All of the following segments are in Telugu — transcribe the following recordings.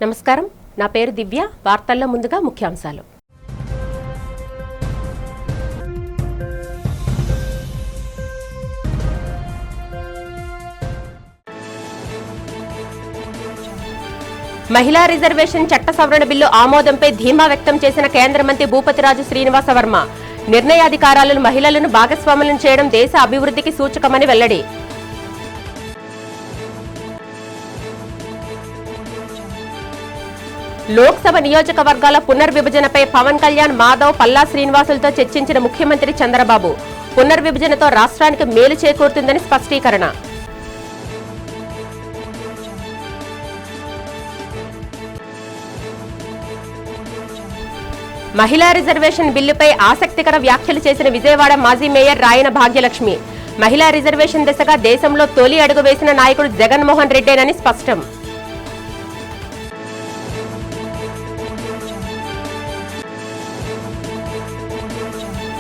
నమస్కారం, నా పేరు దివ్య. వార్తల్లో ముందుగా ముఖ్యాంశాలు. మహిళా రిజర్వేషన్ చట్ట సవరణ బిల్లు ఆమోదంపై ధీమా వ్యక్తం చేసిన కేంద్ర మంత్రి భూపతిరాజు శ్రీనివాస వర్మ నిర్ణయాధికారాలను మహిళలను భాగస్వాములను చేయడం దేశ అభివృద్ధికి సూచకమని వెల్లడి. లోక్సభ నియోజకవర్గాల పునర్విభజనపై పవన్ కళ్యాణ్, మాధవ్, పల్లా శ్రీనివాసులతో చర్చించిన ముఖ్యమంత్రి చంద్రబాబు పునర్విభజనతో రాష్ట్రానికి మేలు చేకూరుతుందని స్పష్టీకరణ. మహిళా రిజర్వేషన్ బిల్లుపై ఆసక్తికర వ్యాఖ్యలు చేసిన విజయవాడ మాజీ మేయర్ రాయన భాగ్యలక్ష్మి మహిళా రిజర్వేషన్ దిశగా దేశంలో తొలి అడుగు వేసిన నాయకుడు జగన్మోహన్ రెడ్డేనని స్పష్టం.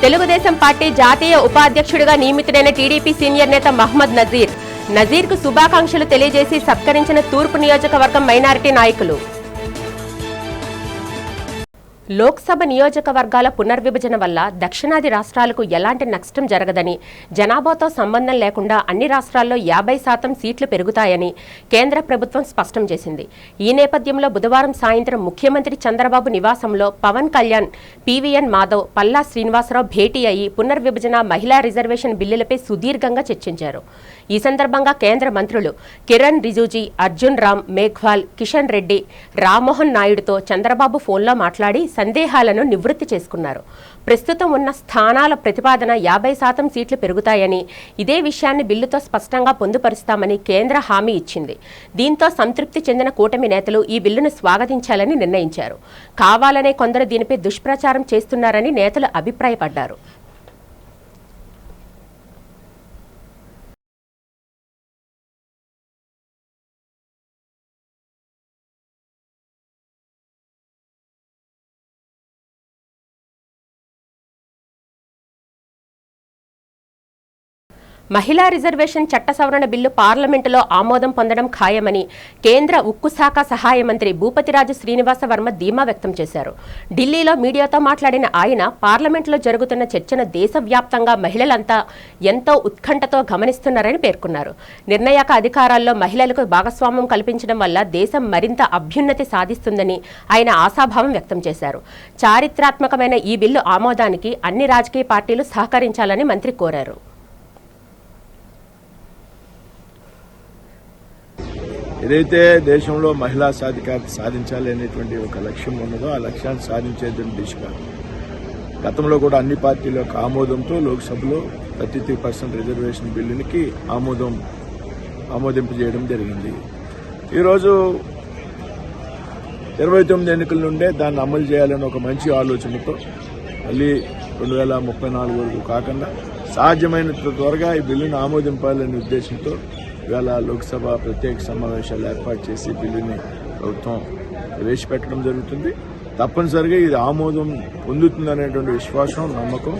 తెలుగుదేశం పార్టీ జాతీయ ఉపాధ్యక్షుడిగా నియమితుడైన టీడీపీ సీనియర్ నేత మహ్మద్ నజీర్కు శుభాకాంక్షలు తెలియజేసి సత్కరించిన తూర్పు నియోజకవర్గం మైనారిటీ నాయకులు. లోక్సభ నియోజకవర్గాల పునర్విభజన వల్ల దక్షిణాది రాష్ట్రాలకు ఎలాంటి నష్టం జరగదని, జనాభాతో సంబంధం లేకుండా అన్ని రాష్ట్రాల్లో 50% సీట్లు పెరుగుతాయని కేంద్ర ప్రభుత్వం స్పష్టం చేసింది. ఈ నేపథ్యంలో బుధవారం సాయంత్రం ముఖ్యమంత్రి చంద్రబాబు నివాసంలో పవన్ కళ్యాణ్, పీవీఎన్ మాధవ్, పల్లా శ్రీనివాసరావు భేటీ అయ్యి పునర్విభజన, మహిళా రిజర్వేషన్ బిల్లులపై సుదీర్ఘంగా చర్చించారు. ఈ సందర్భంగా కేంద్ర మంత్రులు కిరణ్ రిజిజు, అర్జున్ రామ్ మేఘ్వాల్, కిషన్ రెడ్డి, రామ్మోహన్ నాయుడుతో చంద్రబాబు ఫోన్లో మాట్లాడి సందేహాలను నివృత్తి చేసుకున్నారు. ప్రస్తుతం ఉన్న స్థానాల ప్రతిపాదన 50% సీట్లు పెరుగుతాయని, ఇదే విషయాన్ని బిల్లుతో స్పష్టంగా పొందుపరుస్తామని కేంద్ర హామీ ఇచ్చింది. దీంతో సంతృప్తి చెందిన కూటమి నేతలు ఈ బిల్లును స్వాగతించాలని నిర్ణయించారు. కావాలనే కొందరు దీనిపై దుష్ప్రచారం చేస్తున్నారని నేతలు అభిప్రాయపడ్డారు. మహిళా రిజర్వేషన్ చట్ట సవరణ బిల్లు పార్లమెంటులో ఆమోదం పొందడం ఖాయమని కేంద్ర ఉక్కు శాఖ సహాయ మంత్రి భూపతిరాజు శ్రీనివాస వర్మ ధీమా వ్యక్తం చేశారు. ఢిల్లీలో మీడియాతో మాట్లాడిన ఆయన పార్లమెంటులో జరుగుతున్న చర్చను దేశవ్యాప్తంగా మహిళలంతా ఎంతో ఉత్కంఠతో గమనిస్తున్నారని పేర్కొన్నారు. నిర్ణాయక అధికారాల్లో మహిళలకు భాగస్వామ్యం కల్పించడం వల్ల దేశం మరింత అభ్యున్నతి సాధిస్తుందని ఆయన ఆశాభావం వ్యక్తం చేశారు. చారిత్రాత్మకమైన ఈ బిల్లు ఆమోదానికి అన్ని రాజకీయ పార్టీలు సహకరించాలని మంత్రి కోరారు. ఏదైతే దేశంలో మహిళా సాధికారత సాధించాలి అనేటువంటి ఒక లక్ష్యం ఉన్నదో ఆ లక్ష్యాన్ని సాధించేటువంటి దిశగా గతంలో కూడా అన్ని పార్టీల యొక్క ఆమోదంతో లోక్సభలో 33% రిజర్వేషన్ బిల్లునికి ఆమోదింపజేయడం జరిగింది. ఈరోజు 29 ఎన్నికల నుండే దాన్ని అమలు చేయాలని ఒక మంచి ఆలోచనతో మళ్ళీ 2034 వరకు కాకుండా సాధ్యమైనంత త్వరగా ఈ బిల్లును ఆమోదింపాలనే ఉద్దేశంతో ఇవాళ లోక్సభ ప్రత్యేక సమావేశాలు ఏర్పాటు చేసి బిల్లుని ప్రభుత్వం ప్రవేశపెట్టడం జరుగుతుంది. తప్పనిసరిగా ఇది ఆమోదం పొందుతుందనేటువంటి విశ్వాసం, నమ్మకం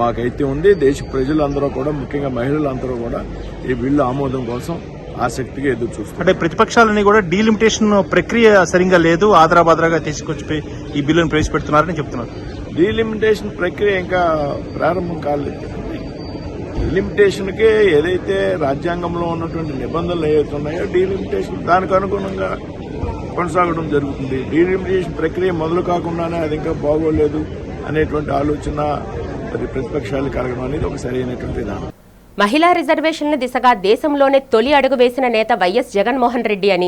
మాకైతే ఉంది. దేశ ప్రజలందరూ కూడా, ముఖ్యంగా మహిళలందరూ కూడా ఈ బిల్లు ఆమోదం కోసం ఆసక్తిగా ఎదురు చూస్తారు. అంటే ప్రతిపక్షాలన్నీ కూడా డీలిమిటేషన్ ప్రక్రియ సరిగా లేదు, ఆదరాబాదరాగా తీసుకొచ్చిపోయి ఈ బిల్లును ప్రవేశపెడుతున్నారని చెప్తున్నారు. డీలిమిటేషన్ ప్రక్రియ ఇంకా ప్రారంభం కాలేదు. డీలిమిటేషన్కే ఏదైతే రాజ్యాంగంలో ఉన్నటువంటి నిబంధనలు ఏవైతే ఉన్నాయో డీలిమిటేషన్ దానికి అనుగుణంగా కొనసాగడం జరుగుతుంది. డీలిమిటేషన్ ప్రక్రియ మొదలు కాకుండానే అది ఇంకా బాగోలేదు అనేటువంటి ఆలోచన ప్రతిపక్షాలు కలగడం అనేది ఒక సరైనటువంటి విధానం. మహిళా రిజర్వేషన్ల దిశగా దేశంలోనే తొలి అడుగు వేసిన నేత వైఎస్ జగన్మోహన్ రెడ్డి అని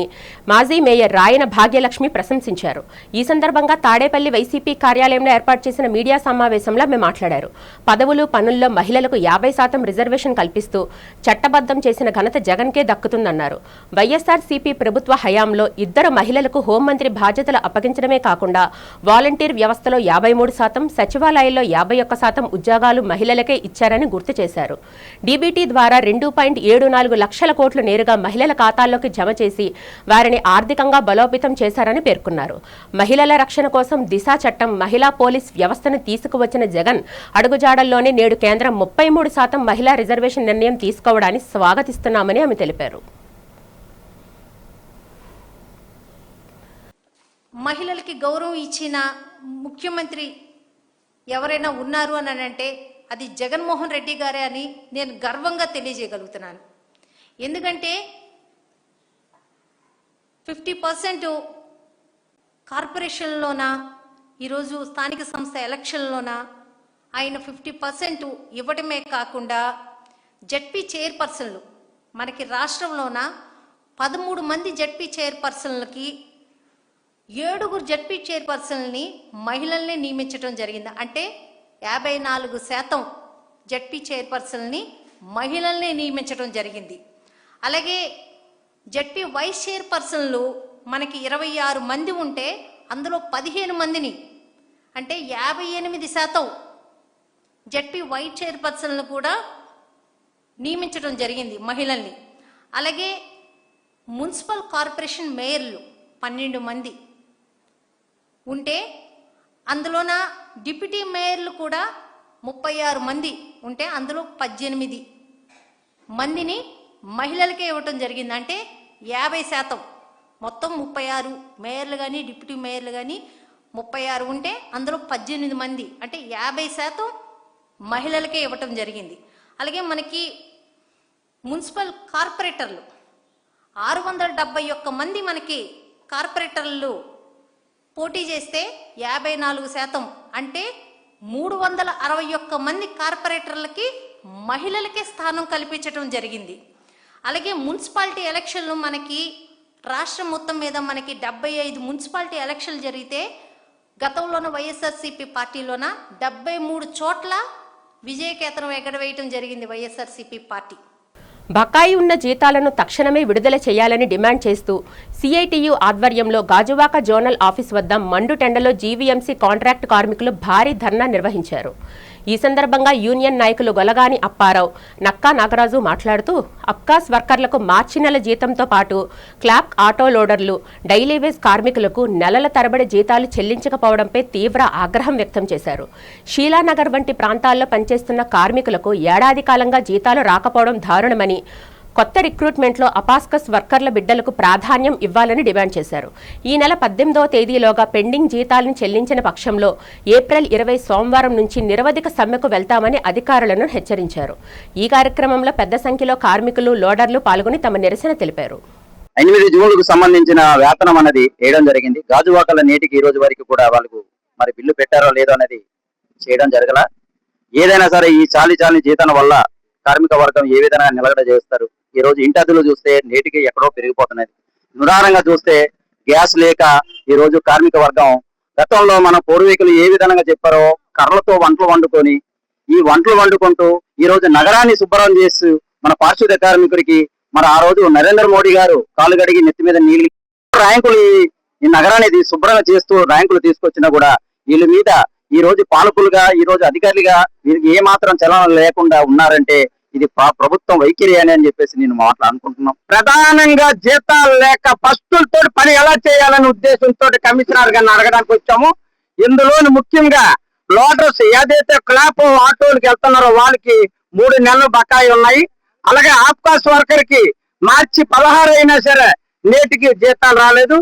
మాజీ మేయర్ రాయన భాగ్యలక్ష్మి ప్రశంసించారు. ఈ సందర్భంగా తాడేపల్లి వైసీపీ కార్యాలయంలో ఏర్పాటు చేసిన మీడియా సమావేశంలో ఆమె మాట్లాడారు. పదవులు, పనుల్లో మహిళలకు 50% రిజర్వేషన్ కల్పిస్తూ చట్టబద్దం చేసిన ఘనత జగన్కే దక్కుతుందన్నారు. వైఎస్ఆర్సీపీ ప్రభుత్వ హయాంలో 2 మహిళలకు హోంమంత్రి బాధ్యతలు అప్పగించడమే కాకుండా వాలంటీర్ వ్యవస్థలో 53%, సచివాలయాల్లో 51% ఉద్యోగాలు మహిళలకే ఇచ్చారని గుర్తు చేశారు. డీబీటీ ద్వారా 2.74 లక్షల కోట్లు నేరుగా మహిళల ఖాతాల్లోకి జమ చేసి వారిని ఆర్థికంగా బలోపేతం చేశారని పేర్కొన్నారు. మహిళల రక్షణ కోసం దిశ చట్టం, మహిళా పోలీస్ వ్యవస్థను తీసుకువచ్చిన జగన్ అడుగుజాడల్లోనే నేడు కేంద్రం 33% మహిళా రిజర్వేషన్ నిర్ణయం తీసుకోవడాన్ని స్వాగతిస్తున్నామని ఆమె తెలిపారు. మహిళలకి గౌరవం ఇచ్చిన ముఖ్యమంత్రి ఎవరైనా ఉన్నారు అని అంటే అది జగన్మోహన్ రెడ్డి గారే అని నేను గర్వంగా తెలియజేయగలుగుతున్నాను. ఎందుకంటే 50% కార్పొరేషన్లోన ఈరోజు స్థానిక సంస్థ ఎలక్షన్లోన ఆయన 50% ఇవ్వటమే కాకుండా జడ్పీ చైర్పర్సన్లు మనకి రాష్ట్రంలోన 13 మంది జడ్పీ చైర్పర్సన్లకి 7 జడ్పీ చైర్పర్సన్ని మహిళల్ని నియమించడం జరిగింది. అంటే 54% జడ్పీ చైర్పర్సన్ని మహిళల్ని నియమించడం జరిగింది. అలాగే జడ్పీ వైస్ చైర్పర్సన్లు మనకి 26 మంది ఉంటే అందులో 15 మందిని అంటే 58% జడ్పీ వైస్ చైర్పర్సన్లు కూడా నియమించడం జరిగింది మహిళల్ని. అలాగే మున్సిపల్ కార్పొరేషన్ మేయర్లు 12 మంది ఉంటే అందులోన డిప్యూటీ మేయర్లు కూడా 36 మంది ఉంటే అందులో 18 మందిని మహిళలకే ఇవ్వటం జరిగింది. అంటే 50%. మొత్తం 36 మేయర్లు కానీ డిప్యూటీ మేయర్లు కానీ 36 ఉంటే అందులో 18 మంది అంటే 50% మహిళలకే ఇవ్వటం జరిగింది. అలాగే మనకి మున్సిపల్ కార్పొరేటర్లు 671 మంది మనకి కార్పొరేటర్లు పోటీ చేస్తే 54% అంటే 361 మంది కార్పొరేటర్లకి మహిళలకే స్థానం కల్పించడం జరిగింది. అలాగే మున్సిపాలిటీ ఎలక్షన్లు మనకి రాష్ట్రం మొత్తం మీద మనకి 75 మున్సిపాలిటీ ఎలక్షన్లు జరిగితే గతంలోన వైఎస్ఆర్సీపీ పార్టీలోన 73 చోట్ల విజయకేతనం ఎగరవేయటం జరిగింది వైఎస్ఆర్సీపీ పార్టీ. బకాయి ఉన్న జీతాలను తక్షణమే విడుదల చేయాలని డిమాండ్ చేస్తూ సిఐటియు ఆధ్వర్యంలో గాజువాక జోనల్ ఆఫీస్ వద్ద మండుటెండలో జీవీఎంసీ కాంట్రాక్ట్ కార్మికులు భారీ ధర్నా నిర్వహించారు. ఈ సందర్భంగా యూనియన్ నాయకులు గొలగాని అప్పారావు, నక్కా నాగరాజు మాట్లాడుతూ అబ్కాస్ వర్కర్లకు మార్చి నెల జీతంతో పాటు క్లాప్ ఆటో లోడర్లు, డైలీ వేజ్ కార్మికులకు నెలల తరబడి జీతాలు చెల్లించకపోవడంపై తీవ్ర ఆగ్రహం వ్యక్తం చేశారు. షీలానగర్ వంటి ప్రాంతాల్లో పనిచేస్తున్న కార్మికులకు ఏడాది కాలంగా జీతాలు రాకపోవడం దారుణమని, కొత్త రిక్రూట్మెంట్లో అపాస్కస్ వర్కర్ల బిడ్డలకు ప్రాధాన్యం ఇవ్వాలని డిమాండ్ చేశారు. ఈ నెల 18వ తేదీలోగా పెండింగ్ జీతాలను చెల్లించిన పక్షంలో ఏప్రిల్ 20 సోమవారం నుంచి నిరవధిక సమ్మెకు వెళ్తామని అధికారులను హెచ్చరించారు. ఈ కార్యక్రమంలో పెద్ద సంఖ్యలో కార్మికులు, లోడర్లు పాల్గొని తమ నిరసన తెలిపారు. 8 జూన్లకు సంబంధించిన వేతనం అనేది వేయడం జరిగింది. గాజువాకల నేటికి ఈ రోజు వరకు కూడా వాళ్ళకు మరి బిల్లు పెట్టారో లేదో అనేది చేయడం జరగల. ఏదైనా సరే ఈ చాలి జీతాల వల్ల కార్మిక వర్గం ఏ విధంగా నిలకడ చేస్తారు. ఈ రోజు ఇంటద్దులు చూస్తే నేటికి ఎక్కడో పెరిగిపోతున్నది. నిదానంగా చూస్తే గ్యాస్ లేక ఈ రోజు కార్మిక వర్గం గతంలో మన పూర్వీకులు ఏ విధంగా చెప్పారో కర్రలతో వంటలు వండుకొని ఈ వంటలు వండుకుంటూ ఈ రోజు నగరాన్ని శుభ్రం చేసి మన పారిశుద్ధ్య కార్మికుడికి మన ఆ రోజు నరేంద్ర మోడీ గారు కాలు గడిగి నెత్తి మీద నీళ్ళు ర్యాంకులు ఈ నగరాన్ని శుభ్రంగా చేస్తూ ర్యాంకులు తీసుకొచ్చినా కూడా వీళ్ళ మీద ఈ రోజు పాలకులుగా ఈ రోజు అధికారులుగా వీరికి ఏ మాత్రం చలనం లేకుండా ఉన్నారంటే ఇది ప్రభుత్వం వైఖరి అని చెప్పేసి నేను అనుకుంటున్నాం. ప్రధానంగా జీతాలు లేక ఫస్ట్ తోటి పని ఎలా చేయాలనే ఉద్దేశంతో కమిషనర్ గారిని అడగడానికి వచ్చాము. ఇందులో ముఖ్యంగా లోడర్స్ ఏదైతే క్లాప్ ఆటోలకు వెళ్తున్నారో వాళ్ళకి 3 నెలలు బకాయి ఉన్నాయి. అలాగే ఆప్కాస్ వర్కర్ కి మార్చి 16 అయినా సరే నేటికి జీతాలు రాలేదు.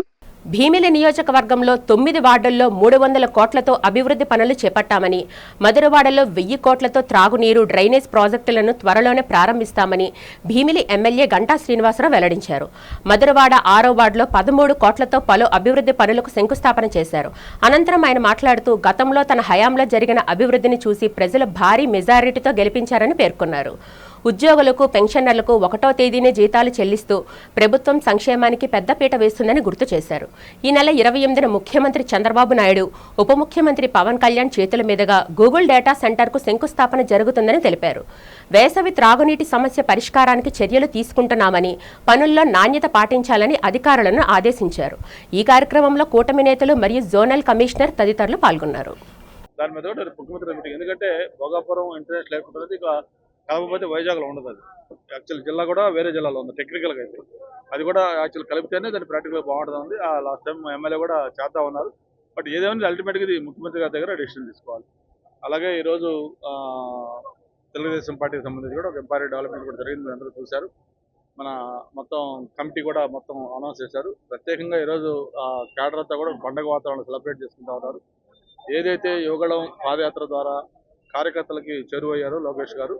భీమిలి నియోజకవర్గంలో 9 వార్డుల్లో 300 కోట్లతో అభివృద్ధి పనులు చేపట్టామని, మధురవాడలో 1000 కోట్లతో త్రాగునీరు, డ్రైనేజ్ ప్రాజెక్టులను త్వరలోనే ప్రారంభిస్తామని భీమిలి ఎమ్మెల్యే గంటా శ్రీనివాసరావు వెల్లడించారు. మధురవాడ 6వ వార్డులో 13 కోట్లతో పలు అభివృద్ధి పనులకు శంకుస్థాపన చేశారు. అనంతరం ఆయన మాట్లాడుతూ గతంలో తన హయాంలో జరిగిన అభివృద్ధిని చూసి ప్రజలు భారీ మెజారిటీతో గెలిపించారని పేర్కొన్నారు. ఉద్యోగులకు, పెన్షనర్లకు 1వ తేదీనే జీతాలు చెల్లిస్తూ ప్రభుత్వం సంక్షేమానికి పెద్దపీట వేస్తుందని గుర్తు చేశారు. ఈ నెల 28న ముఖ్యమంత్రి చంద్రబాబు నాయుడు, ఉప ముఖ్యమంత్రి పవన్ కళ్యాణ్ చేతుల మీదుగా గూగుల్ డేటా సెంటర్కు శంకుస్థాపన జరుగుతుందని తెలిపారు. వేసవి త్రాగునీటి సమస్య పరిష్కారానికి చర్యలు తీసుకుంటున్నామని, పనుల్లో నాణ్యత పాటించాలని అధికారులను ఆదేశించారు. ఈ కార్యక్రమంలో కూటమి నేతలు మరియు జోనల్ కమిషనర్ తదితరులు పాల్గొన్నారు. కాకపోతే వైజాగ్లో ఉండదు. అది యాక్చువల్ జిల్లా కూడా వేరే జిల్లాలో ఉంది. టెక్నికల్గా అయితే అది కూడా యాక్చువల్ కలిపితేనే దాని ప్రాక్టికల్గా బాగుంటుంది. ఆ లాస్ట్ టైం ఎమ్మెల్యే కూడా చేద్దా ఉన్నారు. బట్ ఏదేమైనా అల్టిమేట్గా ఇది ముఖ్యమంత్రి గారి దగ్గర డెసిషన్ తీసుకోవాలి. అలాగే ఈరోజు తెలుగుదేశం పార్టీకి సంబంధించి కూడా ఒక ఎంపైర్ డెవలప్మెంట్ కూడా జరిగింది, అందరూ చూశారు. మన మొత్తం కమిటీ కూడా మొత్తం అనౌన్స్ చేశారు. ప్రత్యేకంగా ఈరోజు క్యాడర్ అంతా కూడా పండగ వాతావరణం సెలబ్రేట్ చేసుకుంటూ ఉన్నారు. ఏదైతే యువగళం పాదయాత్ర ద్వారా కార్యకర్తలకి చేరువయ్యారో లోకేష్ గారు,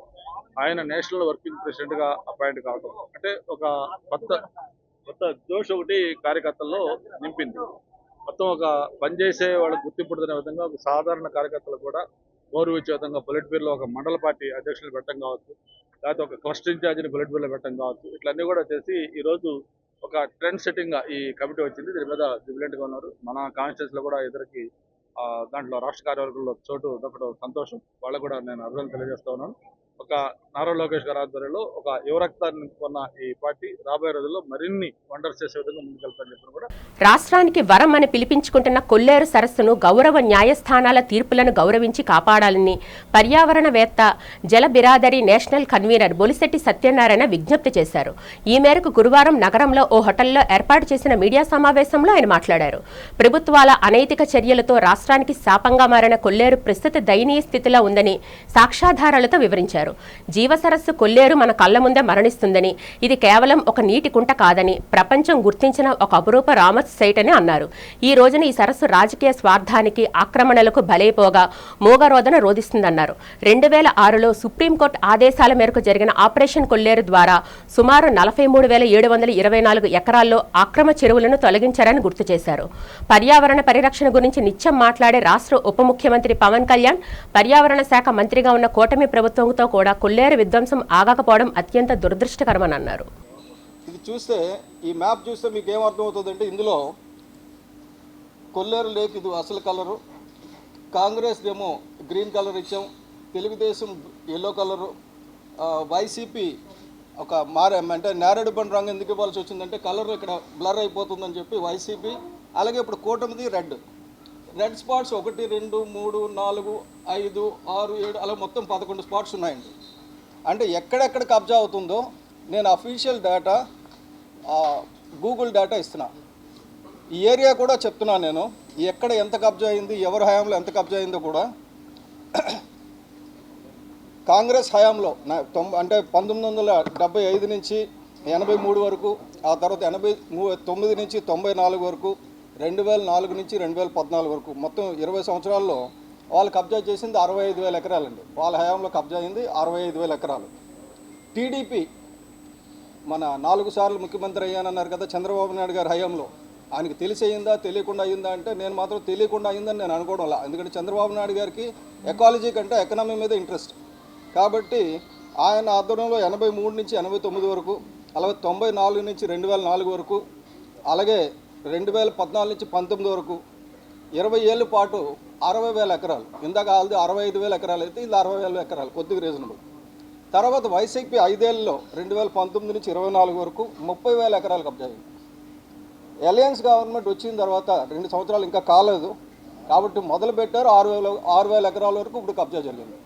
ఆయన నేషనల్ వర్కింగ్ ప్రెసిడెంట్గా అపాయింట్ కావడం అంటే ఒక కొత్త జోష్ ఒకటి కార్యకర్తల్లో నింపింది. మొత్తం ఒక పనిచేసే వాళ్ళకి గుర్తింపుడుతున్న విధంగా ఒక సాధారణ కార్యకర్తలు కూడా గౌరవించే విధంగా పొలిట్ బ్యూరోలో ఒక మండల పార్టీ అధ్యక్షులు పెట్టడం కావచ్చు, లేకపోతే ఒక క్లస్టర్ ఇన్ఛార్జిని పొలిట్ బ్యూరోలో పెట్టడం కావచ్చు, ఇట్లన్నీ కూడా చేసి ఈరోజు ఒక ట్రెండ్ సెట్టింగ్గా ఈ కమిటీ వచ్చింది. దీని మీద విజిలెంట్గా ఉన్నారు. మన కాన్స్టిట్యూన్సీలో కూడా ఇద్దరికి దాంట్లో రాష్ట్ర కార్యవర్గంలో చోటు దక్కడం సంతోషం. వాళ్ళకు కూడా నేను అర్థం తెలియజేస్తా ఉన్నాను. ఒక నారా లోకేష్ గారి ఆధ్వర్యంలో ఒక యువరక్తాన్ని నింపుకున్న ఈ పార్టీ రాబోయే రోజుల్లో మరిన్ని వండర్స్ చేసే విధంగా ముందుకెళ్తారని చెప్పి కూడా రాష్ట్రానికి వరం అని పిలిపించుకుంటున్న కొల్లేరు సరస్సును గౌరవ న్యాయస్థానాల తీర్పులను గౌరవించి కాపాడాలని పర్యావరణవేత్త జల బిరాదరి నేషనల్ కన్వీనర్ బొలిశెట్టి సత్యనారాయణ విజ్ఞప్తి చేశారు. ఈ మేరకు గురువారం నగరంలో ఓ హోటల్లో ఏర్పాటు చేసిన మీడియా సమావేశంలో ఆయన మాట్లాడారు. ప్రభుత్వాల అనైతిక చర్యలతో రాష్ట్రానికి శాపంగా మారిన కొల్లేరు ప్రస్తుత దయనీయ స్థితిలో ఉందని సాక్ష్యాధారాలతో వివరించారు. జీవసరస్సు కొల్లేరు మన కళ్ల ముందే మరణిస్తుందని, ఇది కేవలం ఒక నీటి కుంట కాదని, ప్రపంచం గుర్తించిన ఒక అపురూప రామస్ సైట్ అని అన్నారు. ఈ రోజున ఈ సరస్సు రాజకీయ స్వార్థానికి, ఆక్రమణలకు బలైపోగా మూగరోదన రోధిస్తుందన్నారు. 2006లో సుప్రీంకోర్టు ఆదేశాల మేరకు జరిగిన ఆపరేషన్ కొల్లేరు ద్వారా సుమారు 43,724 ఎకరాల్లో ఆక్రమ చెరువులను తొలగించారని గుర్తు చేశారు. పర్యావరణ పరిరక్షణ గురించి నిత్యం మాట్లాడే రాష్ట్ర ఉప ముఖ్యమంత్రి పవన్ కళ్యాణ్, పర్యావరణ శాఖ మంత్రిగా ఉన్న కూటమి ప్రభుత్వంతో కూడా కొల్లేరు విధ్వంసం ఆగకపోవడం అత్యంత దురదృష్టకరమని అన్నారు. ఇది చూస్తే, ఈ మ్యాప్ చూస్తే మీకు ఏమర్థమవుతుందంటే, ఇందులో కొల్లేరు లేక్ ఇది అసలు కలరు, కాంగ్రెస్ ఏమో గ్రీన్ కలర్ ఇచ్చాం, తెలుగుదేశం ఎల్లో కలరు, వైసీపీ ఒక అంటే నేరేడు పండు రంగు ఎందుకు ఇవ్వాల్సి వచ్చిందంటే కలర్ ఇక్కడ బ్లర్ అయిపోతుందని చెప్పి వైసీపీ, అలాగే ఇప్పుడు కూటమిది రెడ్ స్పాట్స్ 1, 2, 3, 4, 5, 6, 7 అలా మొత్తం 11 స్పాట్స్ ఉన్నాయండి. అంటే ఎక్కడెక్కడ కబ్జా అవుతుందో నేను అఫీషియల్ డేటా గూగుల్ డేటా ఇస్తున్నా. ఈ ఏరియా కూడా చెప్తున్నాను నేను, ఎక్కడ ఎంత కబ్జా అయింది, ఎవరి హయాంలో ఎంత కబ్జా అయిందో కూడా. కాంగ్రెస్ హయాంలో అంటే 1975 నుంచి 83 వరకు, ఆ తర్వాత 89 నుంచి 94 వరకు, 2004 నుంచి 2014 వరకు, మొత్తం 20 సంవత్సరాల్లో వాళ్ళు కబ్జా చేసింది 65,000 ఎకరాలండి. వాళ్ళ హయాంలో కబ్జా అయింది 65,000 ఎకరాలు. టీడీపీ మన 4 సార్లు ముఖ్యమంత్రి అయ్యానన్నారు కదా చంద్రబాబు నాయుడు గారి హయాంలో, ఆయనకి తెలిసి అయిందా తెలియకుండా అయిందా అంటే నేను మాత్రం తెలియకుండా అయిందని నేను అనుకోవడం వల్ల, ఎందుకంటే చంద్రబాబు నాయుడు గారికి ఎకాలజీ కంటే ఎకనామీ మీద ఇంట్రెస్ట్ కాబట్టి ఆయన ఆధ్వర్యంలో 83 నుంచి 89 వరకు, అలాగే 94 నుంచి 2004 వరకు, అలాగే 2014 నుంచి 19 వరకు 20 ఏళ్ళ పాటు 60,000 ఎకరాలు. ఇందాక వాళ్ళది 65,000 ఎకరాలు అయితే ఇది 60,000 ఎకరాలు, కొద్దిగా రీజనబుల్. తర్వాత వైసీపీ 5 ఏళ్ళలో 2019 నుంచి 24 వరకు 30,000 ఎకరాలు కబ్జా అయింది. అలయన్స్ గవర్నమెంట్ వచ్చిన తర్వాత 2 సంవత్సరాలు ఇంకా కాలేదు కాబట్టి మొదలు పెట్టారు 6,000 ఎకరాల వరకు ఇప్పుడు కబ్జా జరిగింది.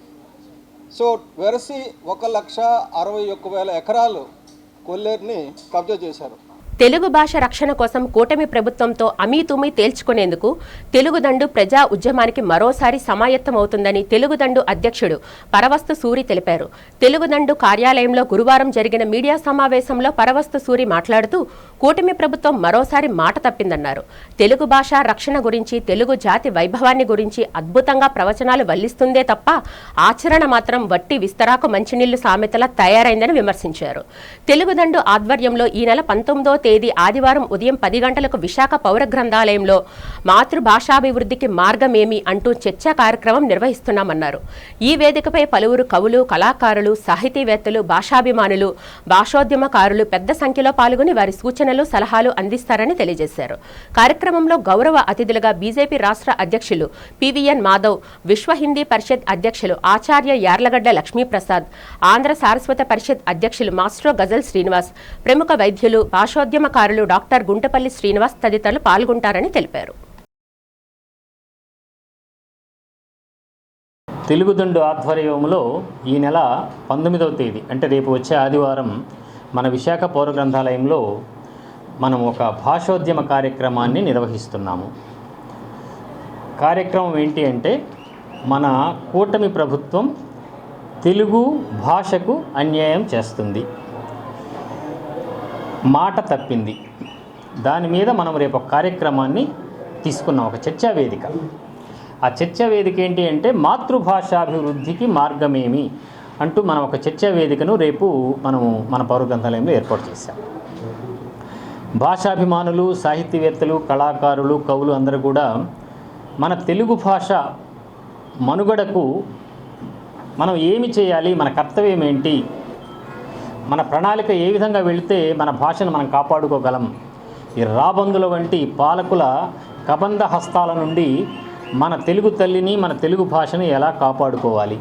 సో వెరసి 1,61,000 ఎకరాలు కొల్లేరుని కబ్జా చేశారు. తెలుగు భాష రక్షణ కోసం కూటమి ప్రభుత్వంతో అమీతుమీ తేల్చుకునేందుకు తెలుగుదండు ప్రజా ఉద్యమానికి మరోసారి సమాయత్తమవుతుందని తెలుగుదండు అధ్యక్షుడు పరవస్తు సూరి తెలిపారు. తెలుగుదండు కార్యాలయంలో గురువారం జరిగిన మీడియా సమావేశంలో పరవస్తు సూరి మాట్లాడుతూ కూటమి ప్రభుత్వం మరోసారి మాట తప్పిందన్నారు. తెలుగు భాష రక్షణ గురించి, తెలుగు జాతి వైభవాన్ని గురించి అద్భుతంగా ప్రవచనాలు వల్లిస్తుందే తప్ప ఆచరణ మాత్రం వట్టి విస్తరాకు మంచినీళ్లు సామెతలా తయారైందని విమర్శించారు. తెలుగుదండు ఆధ్వర్యంలో ఈ నెల 19వ తేదీ ఆదివారం ఉదయం 10 గంటలకు విశాఖ పౌర గ్రంథాలయంలో మాతృభాషాభివృద్ధికి మార్గమేమి అంటూ చర్చా కార్యక్రమం నిర్వహిస్తున్నామన్నారు. ఈ వేదికపై పలువురు కవులు, కళాకారులు, సాహితీవేత్తలు, భాషాభిమానులు, భాషోద్యమకారులు పెద్ద సంఖ్యలో పాల్గొని వారి సూచనలు, సలహాలు అందిస్తారని తెలియజేశారు. కార్యక్రమంలో గౌరవ అతిథులుగా బీజేపీ రాష్ట్ర అధ్యక్షులు పివిఎన్ మాధవ్, విశ్వ హిందీ పరిషత్ అధ్యక్షులు ఆచార్య యార్లగడ్డ లక్ష్మీప్రసాద్, ఆంధ్ర సారస్వత పరిషత్ అధ్యక్షులు మాస్ట్రో గజల్ శ్రీనివాస్, ప్రముఖ వైద్యులు, భాషోద్యమకారులు డాక్టర్ గుంటపల్లి శ్రీనివాస్ తదితరులు పాల్గొంటారని తెలిపారు. తెలుగుదండు ఆధ్వర్యంలో ఈ నెల 19వ తేదీ అంటే రేపు వచ్చే ఆదివారం మన విశాఖ పౌర గ్రంథాలయంలో మనం ఒక భాషోద్యమ కార్యక్రమాన్ని నిర్వహిస్తున్నాము. కార్యక్రమం ఏంటి అంటే మన కూటమి ప్రభుత్వం తెలుగు భాషకు అన్యాయం చేస్తుంది. మాట తప్పింది. దాని మీద మనం రేపు ఒక కార్యక్రమాన్ని తీసుకున్నాం, ఒక చర్చా వేదిక. ఆ చర్చా వేదిక ఏంటి అంటే మాతృభాషాభివృద్ధికి మార్గమేమి అంటూ మనం ఒక చర్చా వేదికను రేపు మనము మన పౌర గ్రంథాలయంలో ఏర్పాటు చేశాం. భాషాభిమానులు, సాహితీవేత్తలు, కళాకారులు, కవులు అందరూ కూడా మన తెలుగు భాష మనుగడకు మనం ఏమి చేయాలి, మన కర్తవ్యం ఏంటి, మన ప్రణాళిక ఏ విధంగా వెళితే మన భాషను మనం కాపాడుకోగలం, ఈ రాబందుల వంటి పాలకుల కబంధ హస్తాల నుండి మన తెలుగు తల్లిని, మన తెలుగు భాషను ఎలా కాపాడుకోవాలి.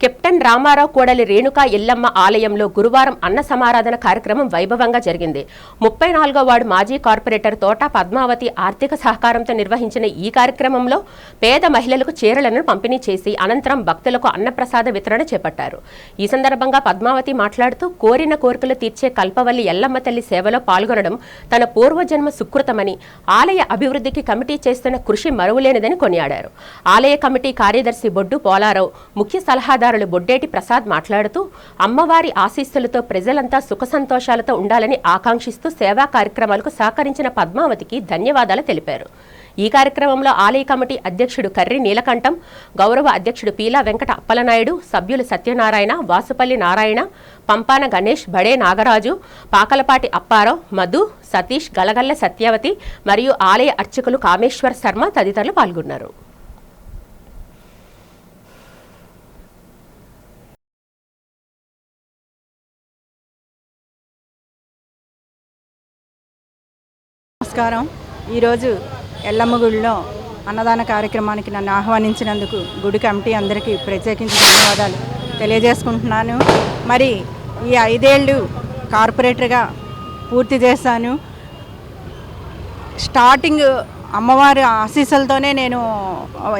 కెప్టెన్ రామారావు కోడలి రేణుకా ఎల్లమ్మ ఆలయంలో గురువారం అన్న సమారాధన కార్యక్రమం వైభవంగా జరిగింది. 34వ వార్డు మాజీ కార్పొరేటర్ తోట పద్మావతి ఆర్థిక సహకారంతో నిర్వహించిన ఈ కార్యక్రమంలో పేద మహిళలకు చీరలను పంపిణీ చేసి అనంతరం భక్తులకు అన్నప్రసాద వితరణ చేపట్టారు. ఈ సందర్భంగా పద్మావతి మాట్లాడుతూ కోరిన కోరికలు తీర్చే కల్పవల్లి ఎల్లమ్మ తల్లి సేవలో పాల్గొనడం తన పూర్వజన్మ సుకృతమని, ఆలయ అభివృద్ధికి కమిటీ చేస్తున్న కృషి మరువలేనిదని కొనియాడారు. ఆలయ కమిటీ కార్యదర్శి బొడ్డు పోలారావు, ముఖ్య సలహాదారు బొడ్డేటి ప్రసాద్ మాట్లాడుతూ అమ్మవారి ఆశీస్సులతో ప్రజలంతా సుఖ సంతోషాలతో ఉండాలని ఆకాంక్షిస్తూ సేవా కార్యక్రమాలకు సహకరించిన పద్మావతికి ధన్యవాదాలు తెలిపారు. ఈ కార్యక్రమంలో ఆలయ కమిటీ అధ్యక్షుడు కర్రి నీలకంఠం, గౌరవ అధ్యక్షుడు పీలా వెంకట అప్పలనాయుడు, సభ్యులు సత్యనారాయణ, వాసుపల్లి నారాయణ, పంపాన గణేష్, బడే నాగరాజు, పాకలపాటి అప్పారావు, మధు, సతీష్, గలగల్ల సత్యవతి మరియు ఆలయ అర్చకులు కామేశ్వర్ శర్మ తదితరులు పాల్గొన్నారు. నమస్కారం. ఈరోజు ఎల్లమ్మ గుడిలో అన్నదాన కార్యక్రమానికి నన్ను ఆహ్వానించినందుకు గుడి కమిటీ అందరికీ ప్రత్యేకించి ధన్యవాదాలు తెలియజేసుకుంటున్నాను. మరి ఈ 5 ఏళ్ళు కార్పొరేటర్గా పూర్తి చేశాను. స్టార్టింగ్ అమ్మవారి ఆశీస్సులతోనే నేను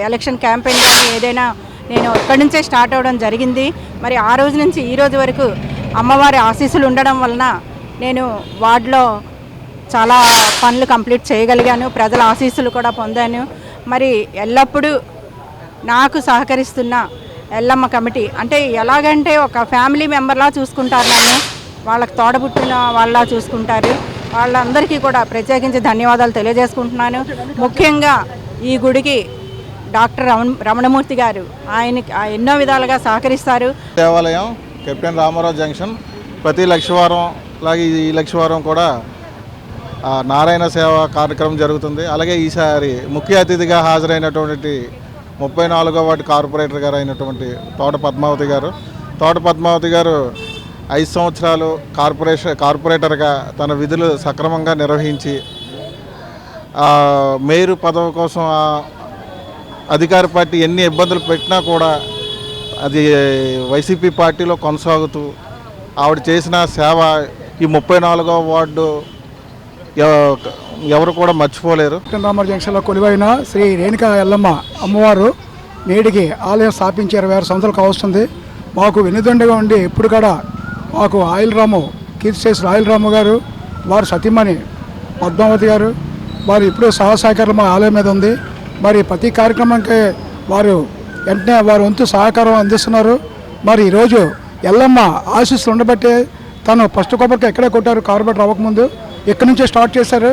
ఎలక్షన్ క్యాంపెయిన్ కానీ ఏదైనా నేను ఇక్కడి నుంచే స్టార్ట్ అవ్వడం జరిగింది. మరి ఆ రోజు నుంచి ఈ రోజు వరకు అమ్మవారి ఆశీస్సులు ఉండడం వలన నేను వార్డులో చాలా పనులు కంప్లీట్ చేయగలిగాను, ప్రజల ఆశీస్సులు కూడా పొందాను. మరి ఎల్లప్పుడూ నాకు సహకరిస్తున్న ఎల్లమ్మ కమిటీ అంటే ఎలాగంటే ఒక ఫ్యామిలీ మెంబర్లా చూసుకుంటారు నన్ను, వాళ్ళకి తోడబుట్టిన వాళ్ళ చూసుకుంటారు. వాళ్ళందరికీ కూడా ప్రత్యేకించి ధన్యవాదాలు తెలియజేసుకుంటున్నాను. ముఖ్యంగా ఈ గుడికి డాక్టర్ రమణమూర్తి గారు ఆయనకి ఎన్నో విధాలుగా సహకరిస్తారు. దేవాలయం కెప్టెన్ రామారావు జంక్షన్ ప్రతి లక్షవారం లాగే ఈ లక్షవారం కూడా నారాయణ సేవ కార్యక్రమం జరుగుతుంది. అలాగే ఈసారి ముఖ్య అతిథిగా హాజరైనటువంటి 34వ వార్డు కార్పొరేటర్ గారు అయినటువంటి తోట పద్మావతి గారు 5 సంవత్సరాలు కార్పొరేటర్గా తన విధులు సక్రమంగా నిర్వహించి మేయర్ పదవి కోసం అధికార పార్టీ ఎన్ని ఇబ్బందులు పెట్టినా కూడా అది వైసీపీ పార్టీలో కొనసాగుతూ ఆవిడ చేసిన సేవ ఈ 34వ వార్డు ఎవరు కూడా మర్చిపోలేరు. రామారావు జంక్షన్లో కొలువైన శ్రీ రేణుకా ఎల్లమ్మ అమ్మవారు నేటికి ఆలయం స్థాపించి 26 సంవత్సరాలు కావస్తుంది. మాకు వెన్నుదండగా ఉండి ఇప్పుడు కూడా మాకు కీర్తిశేషులు ఆయిల్ రాము గారు, వారు సతీమణి పద్మావతి గారు, వారు ఇప్పుడు సహకారం మా ఆలయం మీద ఉంది. మరి ప్రతి కార్యక్రమానికి వారు వెంటనే వారు వంతు సహకారం అందిస్తున్నారు. మరి ఈరోజు ఎల్లమ్మ ఆశీస్సులు ఉండబట్టే తను ఫస్ట్ కొబ్బరికి ఎక్కడే కొట్టారు, కార్పొరేటర్ అవ్వకముందు ఎక్కడి నుంచే స్టార్ట్ చేశారు.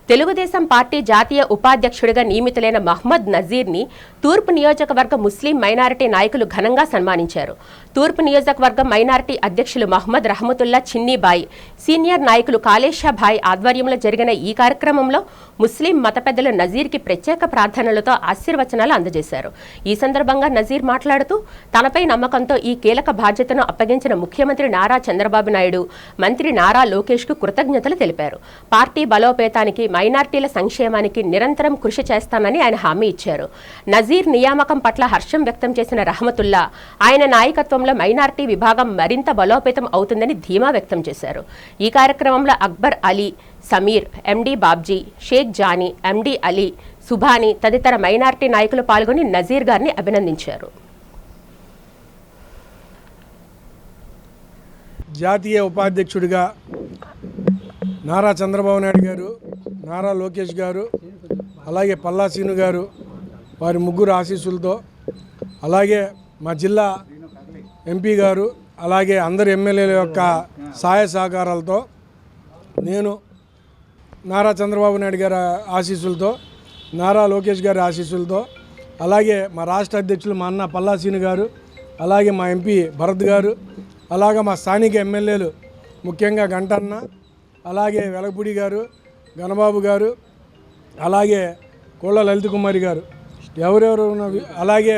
తెలుగుదేశం పార్టీ జాతీయ ఉపాధ్యక్షుడిగా నియమితులైన మహ్మద్ నజీర్ని తూర్పు నియోజకవర్గ ముస్లిం మైనారిటీ నాయకులు ఘనంగా సన్మానించారు. తూర్పు నియోజకవర్గ మైనారిటీ అధ్యక్షులు మహ్మద్ రహమతుల్లా చిన్నీబాయి, సీనియర్ నాయకులు కాళేషాభాయ్ ఆధ్వర్యంలో జరిగిన ఈ కార్యక్రమంలో ముస్లిం మత పెద్దలు నజీర్కి ప్రత్యేక ప్రార్థనలతో ఆశీర్వచనాలు అందజేశారు. ఈ సందర్భంగా నజీర్ మాట్లాడుతూ తనపై నమ్మకంతో ఈ కీలక బాధ్యతను అప్పగించిన ముఖ్యమంత్రి నారా చంద్రబాబు నాయుడు, మంత్రి నారా లోకేష్కు కృతజ్ఞతలు తెలిపారు. పార్టీ బలోపేతానికి, మైనార్టీల సంక్షేమానికి నిరంతరం కృషి చేస్తానని ఆయన హామీ ఇచ్చారు. నజీర్ నియామకం పట్ల హర్షం వ్యక్తం చేసిన రహమతుల్లా ఆయన నాయకత్వంలో మైనార్టీ విభాగం మరింత బలోపేతం అవుతుందని ధీమా వ్యక్తం చేశారు. ఈ కార్యక్రమంలో అక్బర్ అలీ, సమీర్, ఎండి బాబ్జీ, షేక్ జానీ, ఎండి అలీ, సుభాని తదితర మైనార్టీ నాయకులు పాల్గొని నజీర్ గారిని అభినందించారు. జాతీయ ఉపాధ్యక్షుడిగా నారా చంద్రబాబు నాయుడు గారు, నారా లోకేష్ గారు, అలాగే పల్లా సీను గారు, వారి ముగ్గురు ఆశీస్సులతో, అలాగే మా జిల్లా ఎంపీ గారు, అలాగే అందరు ఎమ్మెల్యేల యొక్క సహాయ సహకారాలతో నేను నారా చంద్రబాబు నాయుడు గారి ఆశీస్సులతో, నారా లోకేష్ గారి ఆశీస్సులతో, అలాగే మా రాష్ట్ర అధ్యక్షులు మా అన్న పల్లాసీని గారు, అలాగే మా ఎంపీ భరత్ గారు, అలాగే మా స్థానిక ఎమ్మెల్యేలు ముఖ్యంగా గంటన్న, అలాగే వెలగపూడి గారు, గణబాబు గారు, అలాగే కోళ్ళ లలిత కుమారి గారు, ఎవరెవరు అలాగే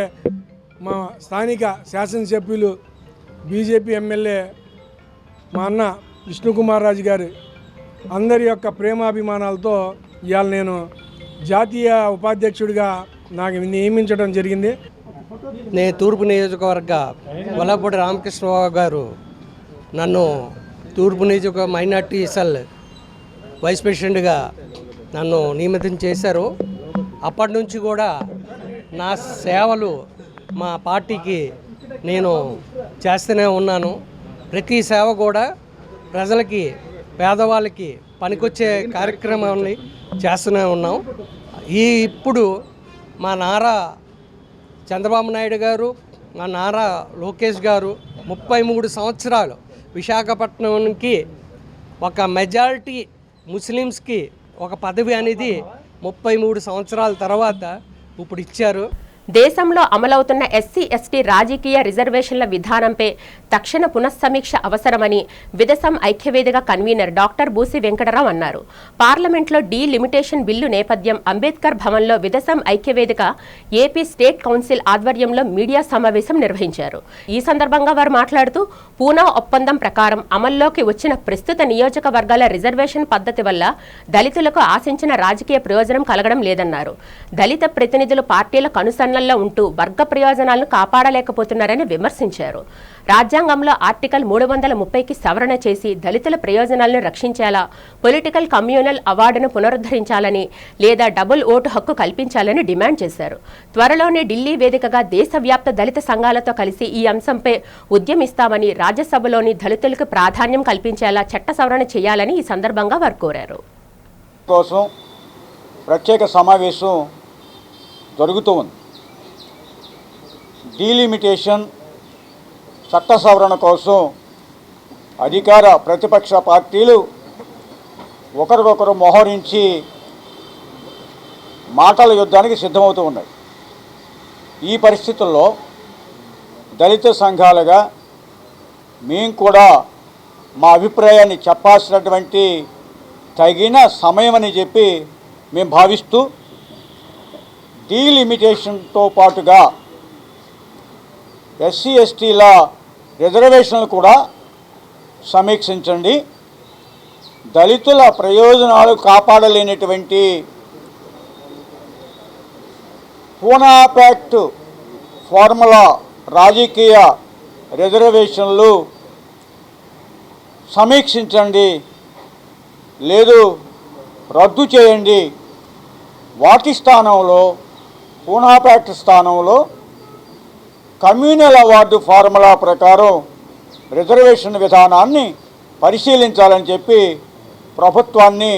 మా స్థానిక శాసనసభ్యులు బీజేపీ ఎమ్మెల్యే మా అన్న విష్ణుకుమార్ రాజు గారు అందరి యొక్క ప్రేమాభిమానాలతో ఇవాళ నేను జాతీయ ఉపాధ్యక్షుడిగా నాకు నియమించడం జరిగింది. నేను తూర్పు నియోజకవర్గ వల్లపూడి రామకృష్ణరావు గారు నన్ను తూర్పు నియోజక మైనార్టీ సెల్ వైస్ ప్రెసిడెంట్గా నన్ను నియమితం చేశారు. అప్పటి నుంచి కూడా నా సేవలు మా పార్టీకి నేను చేస్తూనే ఉన్నాను. ప్రతి సేవ కూడా ప్రజలకి, పేదవాళ్ళకి పనికొచ్చే కార్యక్రమాన్ని చేస్తూనే ఉన్నాం. ఇప్పుడు మా నారా చంద్రబాబు నాయుడు గారు, మా నారా లోకేష్ గారు 33 సంవత్సరాలు విశాఖపట్నంకి ఒక మెజారిటీ ముస్లిమ్స్కి ఒక పదవి అనేది 33 సంవత్సరాల తర్వాత ఇప్పుడు ఇచ్చారు. దేశంలో అమలవుతున్న ఎస్సీ ఎస్టీ రాజకీయ రిజర్వేషన్ల విధానంపై తక్షణ పునఃసమీక్ష అవసరమని విదసం ఐక్యవేదిక కన్వీనర్ డాక్టర్ బూసి వెంకటరావు అన్నారు. పార్లమెంట్లో డీలిమిటేషన్ బిల్లు నేపథ్యం అంబేద్కర్ భవన్లో విదసం ఐక్యవేదిక ఏపీ స్టేట్ కౌన్సిల్ ఆధ్వర్యంలో మీడియా సమావేశం నిర్వహించారు. ఈ సందర్భంగా వారు మాట్లాడుతూ పూనా ఒప్పందం ప్రకారం అమల్లోకి వచ్చిన ప్రస్తుత నియోజకవర్గాల రిజర్వేషన్ పద్ధతి వల్ల దళితులకు ఆశించిన రాజకీయ ప్రయోజనం కలగడం లేదన్నారు. దళిత ప్రతినిధులు పార్టీల కనుసన్నల్లో ఉంటూ వర్గ ప్రయోజనాలను కాపాడలేకపోతున్నారని విమర్శించారు. రాజ్యాంగంలో ఆర్టికల్ 330కి సవరణ చేసి దళితుల ప్రయోజనాలను రక్షించేలా పొలిటికల్ కమ్యూనల్ అవార్డును పునరుద్ధరించాలని లేదా డబుల్ ఓటు హక్కు కల్పించాలని డిమాండ్ చేశారు. త్వరలోనే ఢిల్లీ వేదికగా దేశవ్యాప్త దళిత సంఘాలతో కలిసి ఈ అంశంపై ఉద్యమిస్తామని, రాజ్యసభలోని దళితులకు ప్రాధాన్యం కల్పించేలా చట్ట సవరణ చేయాలని ఈ సందర్భంగా వారు కోరారు. కోసం ప్రత్యేక సమావేశం జరుగుతూ ఉంది. డీలిమిటేషన్ చట్ట సవరణ కోసం అధికార ప్రతిపక్ష పార్టీలు ఒకరికొకరు మోహరించి మాటల యుద్ధానికి సిద్ధమవుతూ ఉన్నాయి. ఈ పరిస్థితుల్లో దళిత సంఘాలుగా మేము కూడా మా అభిప్రాయాన్ని చెప్పాల్సినటువంటి తగిన సమయమని చెప్పి మేము భావిస్తూ డీలిమిటేషన్తో పాటుగా ఎస్సీ ఎస్టీల రిజర్వేషన్లు కూడా సమీక్షించండి. దళితుల ప్రయోజనాలు కాపాడలేనటువంటి పూనా ప్యాక్ట్ ఫార్ములా రాజకీయ రిజర్వేషన్లు సమీక్షించండి, లేదు రద్దు చేయండి. వాటి స్థానంలో పూనా ప్యాక్ట్ స్థానంలో కమ్యూనల్ అవార్డు ఫార్ములా ప్రకారం రిజర్వేషన్ విధానాన్ని పరిశీలించాలని చెప్పి ప్రభుత్వాన్ని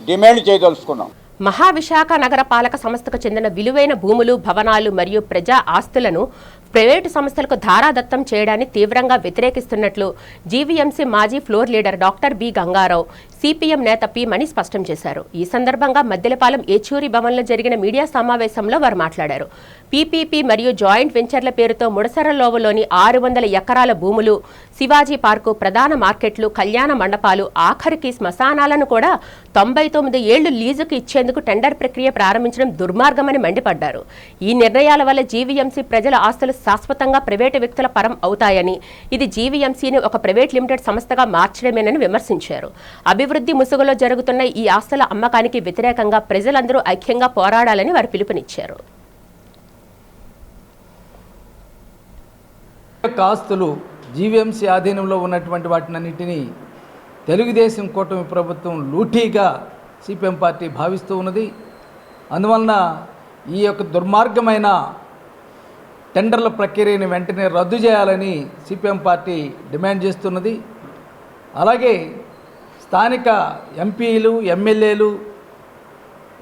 డిమాండ్ చేయదలుచుకున్నాం. మహావిశాఖ నగర పాలక సంస్థకు చెందిన విలువైన భూములు, భవనాలు మరియు ప్రజా ఆస్తులను ప్రైవేటు సంస్థలకు ధారాదత్తం చేయడాన్ని తీవ్రంగా వ్యతిరేకిస్తున్నట్లు జీవీఎంసీ మాజీ floor leader doctor B Gangarao, CPM నేత పి మణి స్పష్టం చేశారు. ఈ సందర్భంగా మద్దెలపాలెం ఏచూరి భవన్లో జరిగిన మీడియా సమావేశంలో వారు మాట్లాడారు. పీపీపీ మరియు జాయింట్ వెంచర్ల పేరుతో ముడసరలోవలోని 600 ఎకరాల భూములు, శివాజీ పార్కు, ప్రధాన మార్కెట్లు, కళ్యాణ మండపాలు, ఆఖరికి శ్మశానాలను కూడా 99 ఏళ్లు లీజుకు ఇచ్చేందుకు టెండర్ ప్రక్రియ ప్రారంభించడం దుర్మార్గమని మండిపడ్డారు. ఈ నిర్ణయాల వల్ల జీవీఎంసీ ప్రజల ఆస్తులు శాశ్వతంగా ప్రైవేటు వ్యక్తుల పరం అవుతాయని, ఇది జీవీఎంసీని ఒక ప్రైవేట్ లిమిటెడ్ సంస్థగా మార్చడమేనని విమర్శించారు. అభివృద్ధి ముసుగులో జరుగుతున్న ఈ ఆస్తుల అమ్మకానికి వ్యతిరేకంగా ప్రజలందరూ ఐక్యంగా పోరాడాలని వారు పిలుపునిచ్చారు. ఆస్తులు జీవీఎంసీ ఆధీనంలో ఉన్నటువంటి వాటినన్నింటినీ తెలుగుదేశం కూటమి ప్రభుత్వం లూటీగా సిపిఎం పార్టీ భావిస్తూ ఉన్నది. అందువలన ఈ యొక్క దుర్మార్గమైన టెండర్ల ప్రక్రియని వెంటనే రద్దు చేయాలని సిపిఎం పార్టీ డిమాండ్ చేస్తున్నది. అలాగే స్థానిక ఎంపీలు, ఎమ్మెల్యేలు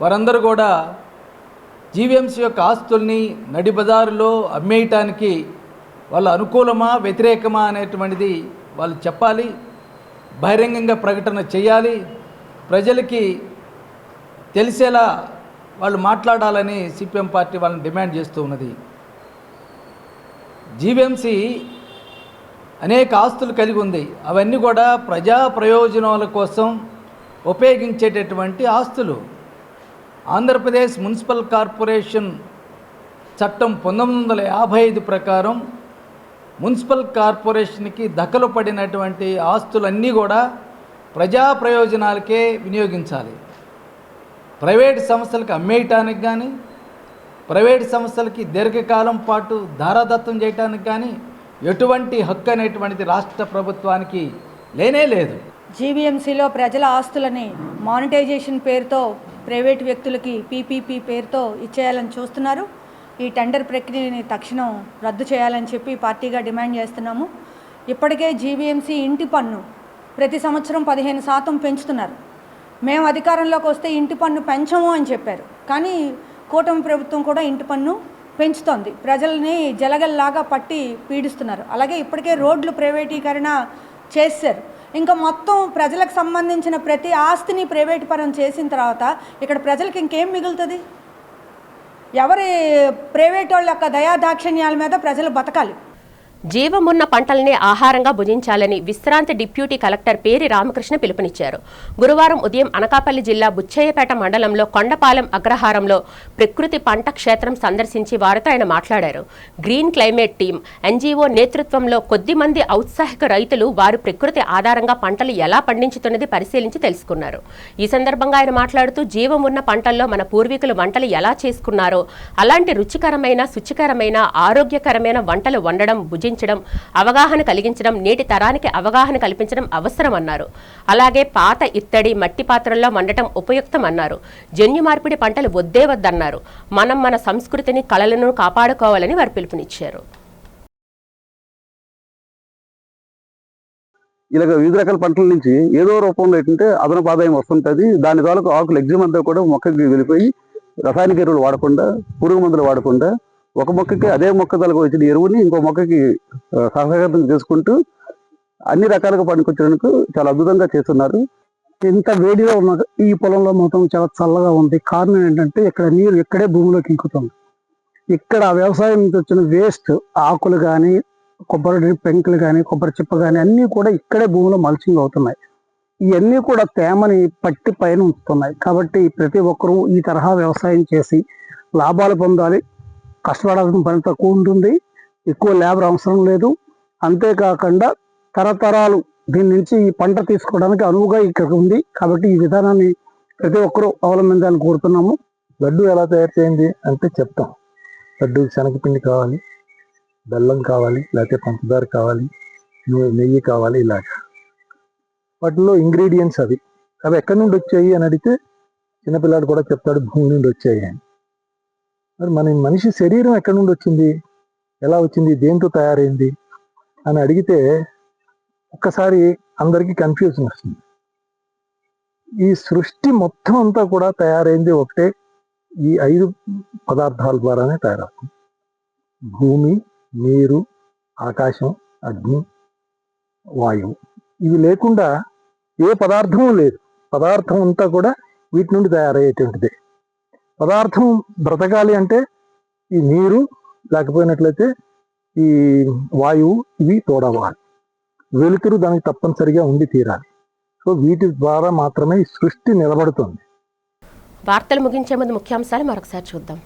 వారందరూ కూడా జీవీఎంసీ యొక్క ఆస్తుల్ని నడిబజారులో అమ్మేయటానికి వాళ్ళు అనుకూలమా వ్యతిరేకమా అనేటువంటిది వాళ్ళు చెప్పాలి. బహిరంగంగా ప్రకటన చేయాలి, ప్రజలకి తెలిసేలా వాళ్ళు మాట్లాడాలని సిపిఎం పార్టీ వాళ్ళని డిమాండ్ చేస్తూ ఉన్నది. జీవీఎంసీ అనేక ఆస్తులు కలిగి ఉంది. అవన్నీ కూడా ప్రజా ప్రయోజనాల కోసం ఉపయోగించేటటువంటి ఆస్తులు. ఆంధ్రప్రదేశ్ మున్సిపల్ కార్పొరేషన్ చట్టం 1955 ప్రకారం మున్సిపల్ కార్పొరేషన్కి దఖలు పడినటువంటి ఆస్తులన్నీ కూడా ప్రజా ప్రయోజనాలకే వినియోగించాలి. ప్రైవేట్ సంస్థలకు అమ్మేయటానికి కానీ, ప్రైవేట్ సంస్థలకి దీర్ఘకాలం పాటు ధారాదత్తం చేయడానికి కానీ ఎటువంటి హక్కు అనేటువంటిది రాష్ట్ర ప్రభుత్వానికి లేనే లేదు. జీవీఎంసీలో ప్రజల ఆస్తులని మానిటైజేషన్ పేరుతో ప్రైవేట్ వ్యక్తులకి పీపీపీ పేరుతో ఇచ్చేయాలని చూస్తున్నారు. ఈ టెండర్ ప్రక్రియని తక్షణం రద్దు చేయాలని చెప్పి పార్టీగా డిమాండ్ చేస్తున్నాము. ఇప్పటికే జీవీఎంసీ ఇంటి పన్ను ప్రతి సంవత్సరం 15% పెంచుతున్నారు. మేము అధికారంలోకి వస్తే ఇంటి పన్ను పెంచము అని చెప్పారు, కానీ కూటమి ప్రభుత్వం కూడా ఇంటి పన్ను పెంచుతోంది. ప్రజల్ని జలగల్లాగా పట్టి పీడిస్తున్నారు. అలాగే ఇప్పటికే రోడ్లు ప్రైవేటీకరణ చేశారు. ఇంకా మొత్తం ప్రజలకు సంబంధించిన ప్రతి ఆస్తిని ప్రైవేట్ పరం చేసిన తర్వాత ఇక్కడ ప్రజలకు ఇంకేం మిగులుతుంది? ఎవరి ప్రైవేట్ వాళ్ళ యొక్క దయాదాక్షిణ్యాల మీద ప్రజలు బతకాలి. జీవమున్న పంటల్ని ఆహారంగా భుజించాలని విశ్రాంతి డిప్యూటీ కలెక్టర్ పేరి రామకృష్ణ పిలుపునిచ్చారు. గురువారం ఉదయం అనకాపల్లి జిల్లా బుచ్చయ్యపేట మండలంలో కొండపాలెం అగ్రహారంలో ప్రకృతి పంట క్షేత్రం సందర్శించి వారితో ఆయన మాట్లాడారు. గ్రీన్ క్లైమేట్ టీం ఎన్జీఓ నేతృత్వంలో కొద్ది మంది ఔత్సాహిక రైతులు వారి ప్రకృతి ఆధారంగా పంటలు ఎలా పండించుతున్నది పరిశీలించి తెలుసుకున్నారు. ఈ సందర్భంగా ఆయన మాట్లాడుతూ జీవమున్న పంటల్లో మన పూర్వీకులు వంటలు ఎలా చేసుకున్నారో అలాంటి రుచికరమైన, శుచికరమైన, ఆరోగ్యకరమైన వంటలు వండడం, భుజించడం, అవగాహన కలిగించడం, నేటి తరానికి అవగాహన కల్పించడం అవసరమన్నారు. అలాగే పాత ఇత్తడి, మట్టి పాత్రల్లో వండటం ఉపయుక్తమన్నారు. జన్యు మార్పిడి పంటలు వద్దే వద్దన్నారు. మనం మన సంస్కృతిని, కళలను కాపాడుకోవాలని వారు పిలుపునిచ్చారు. ఇలాగ వివిధ రకాల పంటల నుంచి ఏదో రూపంలో ఏంటంటే అదనపు ఆదాయం వస్తుంటుంది. దాని తాలూకు ఆకులు ఎగ్జిమ్ అంతా కూడా మొక్కకి వెళ్ళిపోయి రసాయనిక ఎరువులు వాడకుండా, పురుగు మందులు వాడకుండా ఒక మొక్కకి అదే మొక్క తలకు వచ్చిన ఎరువుని ఇంకో మొక్కకి సహకారం చేసుకుంటూ అన్ని రకాలుగా పండుకొచ్చడానికి చాలా అద్భుతంగా చేస్తున్నారు. ఇంత వేడిగా ఉన్న ఈ పొలంలో మొత్తం చాలా చల్లగా ఉంది. కారణం ఏంటంటే ఇక్కడ నీరు ఇక్కడే భూమిలోకి ఇంకుతుంది. ఇక్కడ వ్యవసాయం నుంచి వచ్చిన వేస్ట్ ఆకులు కానీ, కొబ్బరి పెంకులు కానీ, కొబ్బరి చిప్ప కానీ అన్నీ కూడా ఇక్కడే భూమిలో మల్చింగ్ అవుతున్నాయి. ఇవన్నీ కూడా తేమని పట్టి పైన ఉంచుతున్నాయి. కాబట్టి ప్రతి ఒక్కరూ ఈ తరహా వ్యవసాయం చేసి లాభాలు పొందాలి. కష్టపడాల్సిన పని తక్కువ ఉంటుంది, ఎక్కువ లేబర్ అవసరం లేదు. అంతేకాకుండా తరతరాలు దీని నుంచి ఈ పంట తీసుకోవడానికి అనువుగా ఇక్కడ ఉంది. కాబట్టి ఈ విధానాన్ని ప్రతి ఒక్కరూ అవలంబించాలని కోరుతున్నాము. లడ్డు ఎలా తయారు చేయండి అంటే చెప్తాం. లడ్డు శనగపిండి కావాలి, బెల్లం కావాలి, లేకపోతే పంచదార కావాలి, నెయ్యి కావాలి. ఇలాగ వాటిలో ఇంగ్రీడియంట్స్ అవి ఎక్కడి నుండి వచ్చాయి అని అడిగితే చిన్నపిల్లాడు కూడా చెప్తాడు, భూమి నుండి వచ్చాయి అని. మరి మన మనిషి శరీరం ఎక్కడి నుండి వచ్చింది, ఎలా వచ్చింది, దేంతో తయారైంది అని అడిగితే ఒక్కసారి అందరికీ కన్ఫ్యూజన్ వస్తుంది. ఈ సృష్టి మొత్తం అంతా కూడా తయారైంది ఒకటే, ఈ 5 పదార్థాల ద్వారానే తయారవుతుంది. భూమి, నీరు, ఆకాశం, అగ్ని, వాయువు. ఇవి లేకుండా ఏ పదార్థం లేదు. పదార్థం అంతా కూడా వీటి నుండి తయారయ్యేటువంటిది. పదార్థం బ్రతకాలి అంటే ఈ నీరు, లేకపోయినట్లయితే ఈ వాయువు, ఇవి తోడవాలి. వెలుతురు దానికి తప్పనిసరిగా ఉండి తీరాలి. సో వీటి ద్వారా మాత్రమే ఈ సృష్టి నిలబడుతుంది. వార్తలు ముగించే ముందు ముఖ్యాంశాలు మరొకసారి చూద్దాం.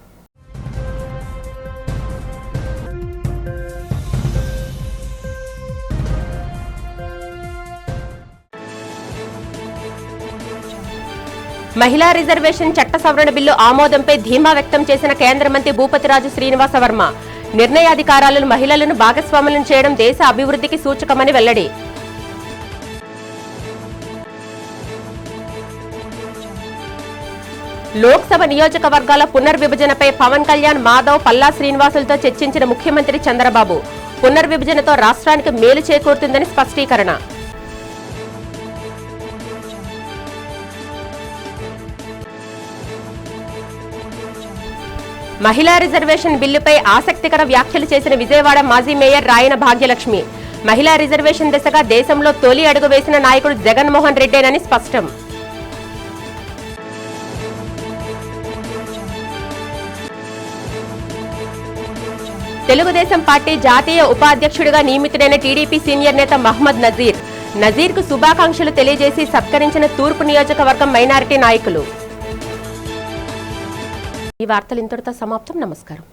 మహిళా రిజర్వేషన్ చట్ట సవరణ బిల్లు ఆమోదంపై ధీమా వ్యక్తం చేసిన కేంద్ర మంత్రి భూపతిరాజు శ్రీనివాస వర్మ నిర్ణయాధికారాలను మహిళలను భాగస్వాములను చేయడం దేశ అభివృద్ధికి సూచకమని వెల్లడి. లోక్సభ నియోజకవర్గాల పునర్విభజనపై పవన్ కళ్యాణ్, మాధవ్, పల్లా శ్రీనివాసులతో చర్చించిన ముఖ్యమంత్రి చంద్రబాబు పునర్విభజనతో రాష్ట్రానికి మేలు చేకూరుతుందని స్పష్టీకరణ. మహిళా రిజర్వేషన్ బిల్లుపై ఆసక్తికర వ్యాఖ్యలు చేసిన విజయవాడ మాజీ మేయర్ రాయన భాగ్యలక్ష్మి మహిళా రిజర్వేషన్ దిశగా దేశంలో తొలి అడుగు వేసిన నాయకుడు జగన్మోహన్ రెడ్డేనని స్పష్టం. తెలుగుదేశం పార్టీ జాతీయ ఉపాధ్యక్షుడిగా నియమితుడైన టీడీపీ సీనియర్ నేత మహ్మద్ నజీర్కు శుభాకాంక్షలు తెలియజేసి సత్కరించిన తూర్పు నియోజకవర్గం మైనారిటీ నాయకులు. ఈ వార్తలు ఇంతటితో సమాప్తం. నమస్కారం.